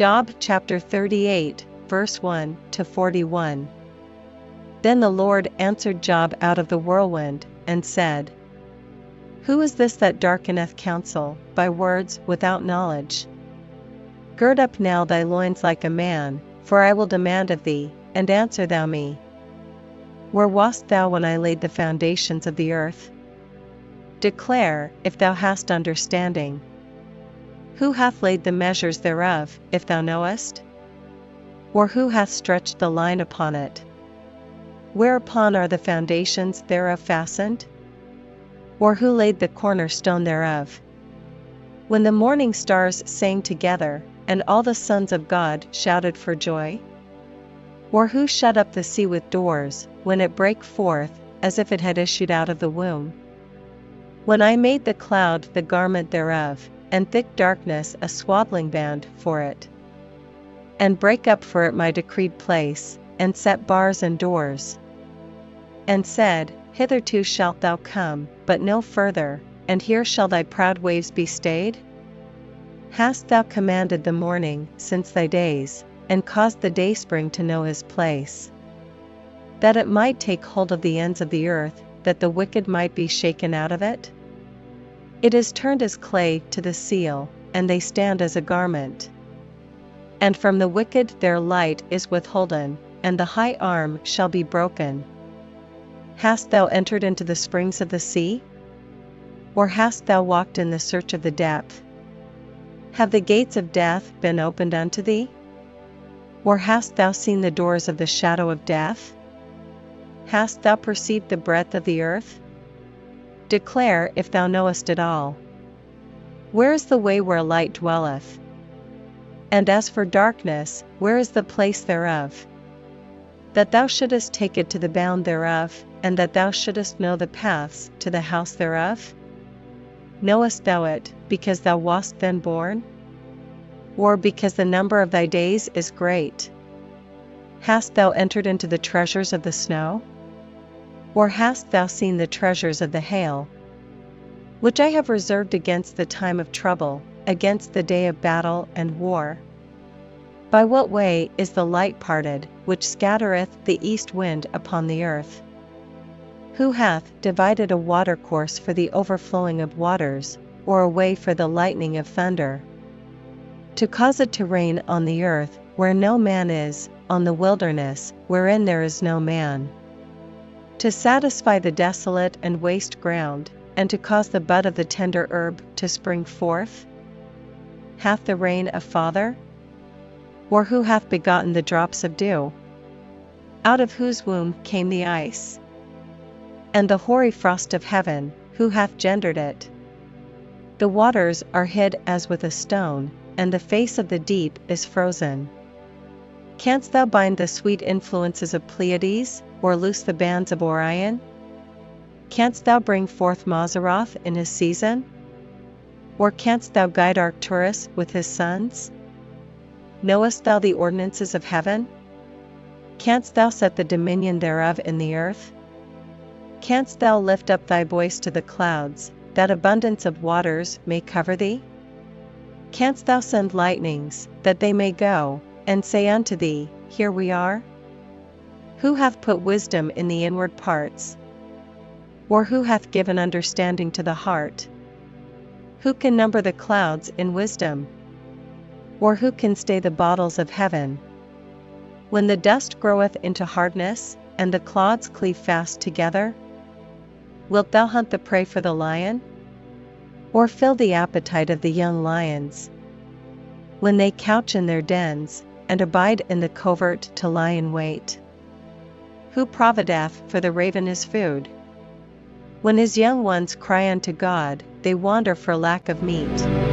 Job chapter 38, verse 1 to 41. Then the Lord answered Job out of the whirlwind, and said, Who is this that darkeneth counsel by words without knowledge? Gird up now thy loins like a man, for I will demand of thee, and answer thou me. Where wast thou when I laid the foundations of the earth? Declare, if thou hast understanding. Who hath laid the measures thereof, if thou knowest? Or who hath stretched the line upon it? Whereupon are the foundations thereof fastened? Or who laid the cornerstone thereof? When the morning stars sang together, and all the sons of God shouted for joy? Or who shut up the sea with doors, when it brake forth, as if it had issued out of the womb? When I made the cloud the garment thereof, and thick darkness a swaddling band for it, and brake up for it my decreed place, and set bars and doors, and said, Hitherto shalt thou come, but no further, and here shall thy proud waves be stayed? Hast thou commanded the morning since thy days, and caused the dayspring to know his place, that it might take hold of the ends of the earth, that the wicked might be shaken out of it? It is turned as clay to the seal, and they stand as a garment. And from the wicked their light is withholden, and the high arm shall be broken. Hast thou entered into the springs of the sea? Or hast thou walked in the search of the depth? Have the gates of death been opened unto thee? Or hast thou seen the doors of the shadow of death? Hast thou perceived the breadth of the earth? Declare if thou knowest it all. Where is the way where light dwelleth? And as for darkness, where is the place thereof? That thou shouldest take it to the bound thereof, and that thou shouldest know the paths to the house thereof? Knowest thou it, because thou wast then born? Or because the number of thy days is great? Hast thou entered into the treasures of the snow? Or hast thou seen the treasures of the hail, which I have reserved against the time of trouble, against the day of battle and war? By what way is the light parted, which scattereth the east wind upon the earth? Who hath divided a watercourse for the overflowing of waters, or a way for the lightning of thunder? To cause it to rain on the earth, where no man is, on the wilderness, wherein there is no man. To satisfy the desolate and waste ground, and to cause the bud of the tender herb to spring forth? Hath the rain a father? Or who hath begotten the drops of dew? Out of whose womb came the ice? And the hoary frost of heaven, who hath gendered it? The waters are hid as with a stone, and the face of the deep is frozen. Canst thou bind the sweet influences of Pleiades, or loose the bands of Orion? Canst thou bring forth Mazzaroth in his season? Or canst thou guide Arcturus with his sons? Knowest thou the ordinances of heaven? Canst thou set the dominion thereof in the earth? Canst thou lift up thy voice to the clouds, that abundance of waters may cover thee? Canst thou send lightnings, that they may go, and say unto thee, Here we are? Who hath put wisdom in the inward parts? Or who hath given understanding to the heart? Who can number the clouds in wisdom? Or who can stay the bottles of heaven? When the dust groweth into hardness, and the clods cleave fast together? Wilt thou hunt the prey for the lion? Or fill the appetite of the young lions? When they couch in their dens, and abide in the covert to lie in wait? Who provideth for the raven his food? When his young ones cry unto God, they wander for lack of meat.